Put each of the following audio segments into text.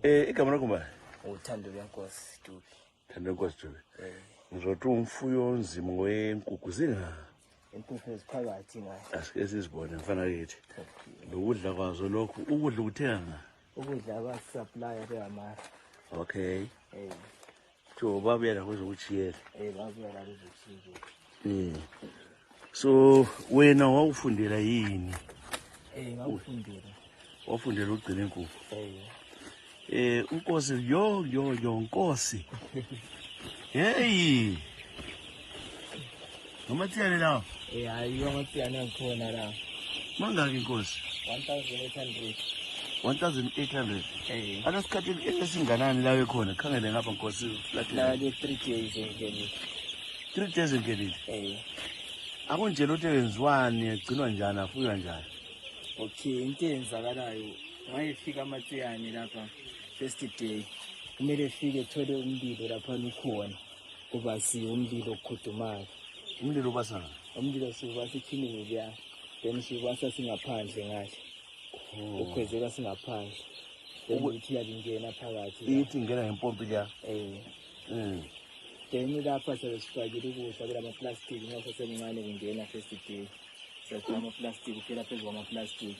Igama lakho manje? Uthando lwenkosi Dube. Thando lenkosi Dube. Ngizothi umfuyo onzima wenkukhu zinga. Inkukhu eziphakathi ngayo. Asike sizibone mfana kithi. Lokudla kwazo lokhu ukudla ukuthenga nga. Ukudla abasupplier beamara. Okay. So babuyela kuzokuchiyela. Babuyela kuzokuchiyela. So wena wawufundela yini? Ngawufundela. Wafundela ukugcina inkukhu. Unkosi yo Nkosi. Hey. Amatsiyane lawo? Hayi amatsiyane angikhona la. Mangaki inkosi? 1800. 1800. Anasikhathi esinganani lawe khona? Khangele ngapha Nkosi flat. La 3 days ngelile. 3 days ngelile. Akunje lutho yenziwani egcinwa njani afuywa njani? Okay, into eyenzakalayo wayefika amatsiyane lapha first day kumele efike ethole umlilo lapha ukhona kuba siyo umlilo okukhudumayo. Umlilo ubasana? Umlilo siwubasa ekhiningi kuya then siwubasa singaphandle ngahle. Ukhwezeka singaphandle. Ukuthi yalingena phakathi. Ithi ingena ngempompi la. Then lapha sesifakile ukudla kula ama-plastic ngakho semincane kungena first day. Sesifaka ama-plastic kuphela phezulu kwama-plastic.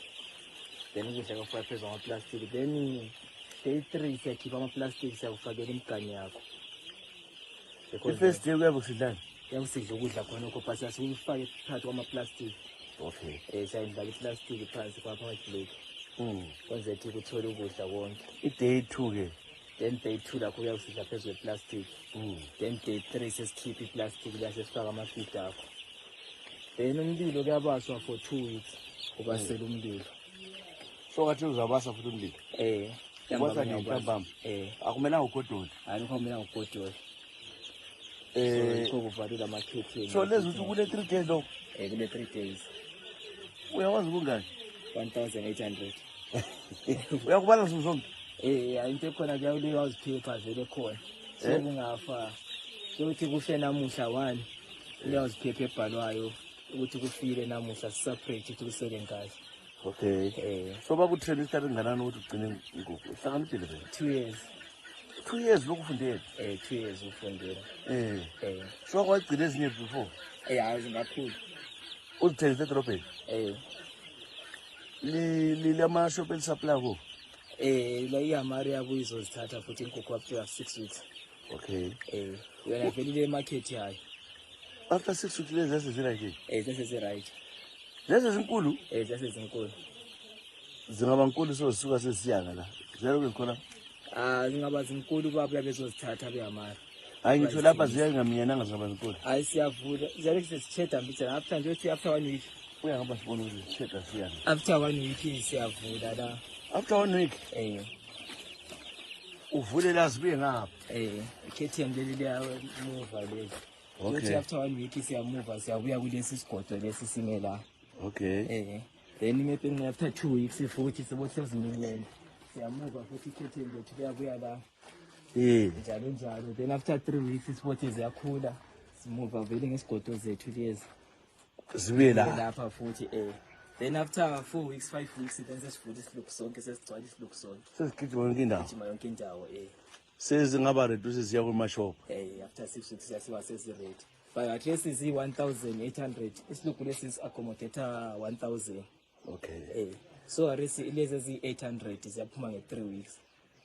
Then ukudla kufaka phezulu kwama-plastic. Then day 3 siyakhipha ama-plastic siyakufakela imigani yakho. First day kuyabe kusidlani? Yakusidla ukudla khonokho but siyasifake phakathi kwama-plastic. Okay. Siyayidlala i-plastic phansi kwama-plate. Kwenze ukuthi kuthole ukudla konke. I-day 2 ke? Then day 2 lakho uyakusidla phezulu kwe-plastic. Then day 3 sesikhipha i-plastic la sesifaka ama-feed akho. Then umlilo kuyabaswa for 2 weeks ubasela umlilo. So kathi uzabasa futhi umlilo? Ubasa ngentambama? Akumelanga ugodole? Hayi akumelanga ugodole. So kuvalile ama-curtain. So lezi uthi kule 3 days lokho? Kule 3 days. Uyakwazi ukungani? 1800. Uyakubala nsuku zonke? Into ekhona kuyawuliwa uziphepha vele khona. So kungafa. Sokuthi kufe namuhla 1 uyaziphepha ebhalwayo ukuthi kufile namuhla separate ukuthi kusele ngazi. Okay. So bakutrain isikhathi enganani ukuthi ugcine inkukhu? Uhlakaniphile vele? 2 years. 2 years lokufundela? 2 years ufundela. So kwagcina ezinye before? Hayi zingakhulu. Uzithengise edrobheni? Lile ama-shop elisupply ko? La ihamari yabo izozithatha futhi inkukhu up to 6 weeks. Okay. Yona velile emarket yayo. After 6 weeks lezi zesizirayithi? Lezi zirayithi. Lezi zinkulu? Lezi zinkulu. Zingaba nkulu so zisuka sesiyanga la. Zelo ngikhona? Zingaba zinkulu baba bezozithatha behamari. Hayi ngitho lapha ziyangaminyananga zingaba zinkulu. Hayi siyavula. Ziyale sesicheda mbitsha after nje uthi after 1 week. Uyahamba sibone ukuthi sicheda siyanga. After 1 week siyavula la. After 1 week? Uvule la zibuye ngapha? Curtain leli liyamuva leli. Okay. After 1 week siyamuva siyabuya kulesi sigodo lesi singela. Okay. Then maybe after 2 weeks futhi sebosezimilele. Siyamuva futhi curtain lethu kuyabuya la. Njalo. Then after 3 weeks isifuthi ziyakhula. Simuva vele ngesigodo zethu lezi. Zibuye la. Lapha futhi Then after 4 weeks, 5 weeks, then sesivula isiluku sonke, sesigcwala isiluku sonke. Sesigijima yonke indawo? Gijima yonke indawo, Sezingaba ready siya kuma-shop? After 6 weeks siyasiba sesi-ready. But at least zi-1,800. Isiluku lesi isi-accommodate 1,000. Okay. So lezi ezi-800 ziyaphuma nge-3 weeks.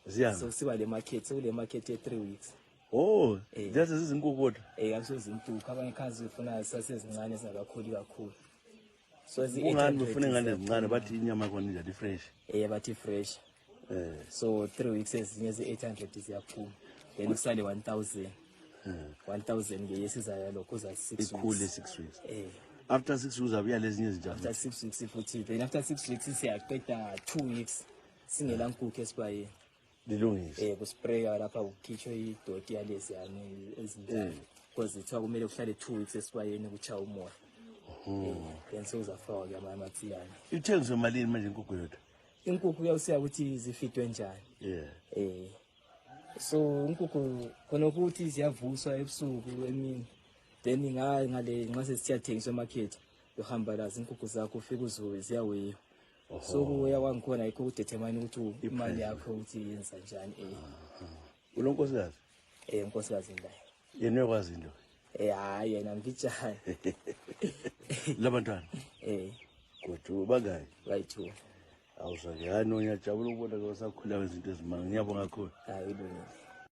Ziyanga? So siba le market, sekule market ye-3 weeks. Lezi zizinkukhu kodwa? Akusozinkukhu, abanye khazi zifuna sasezincane zingakakhuli kakhulu. So ungani befuna ingane ezincane bathi inyama yakhona injani fresh? Bathi fresh. So 3 weeks ezinye ezi-800 ziyaphuma. Then kusale 1,000. 1,000 ngeyesizayo lokho za 6 weeks. Ikhule 6 weeks. After 6 weeks abuya lezinye ezinjani? After 6 weeks futhi. Then after 6 weeks siyaqeda 2 weeks singela nkukhu esibayeni. Lilungise. Kuspraya lapha kukhitshwe idoti yalezi yani ezinjalo. Because ithiwa kumele kuhlale 2 weeks esibayeni kuchaya umoya. Then sewuzafaka ke amatsiyane. Ithengiswa malini manje inkukhu yodwa? Inkukhu uyawusiya ukuthi zifitwe njani. So inkukhu khona ukuthi ziyavuswa ebusuku emini. Then ngale nxa sesiyathengiswa emarket uhamba lazi inkukhu zakho ufika uzwe ziyaweya. So kuya kwangikhona yikho udetermine ukuthi imali yakho ukuthi yenza njani. Ulonkosikazi? Unkosikazi ndayo. Yena uyakwazi into? Hayi yena mfitshane. Labantwana? Kodwa bangaki? Bayi-2. Awuzake, hayi no, ngiyajabula ukubona ke wasakhula kwezinto ezimanga. Ngiyabonga kakhulu. Hayi, ilungile.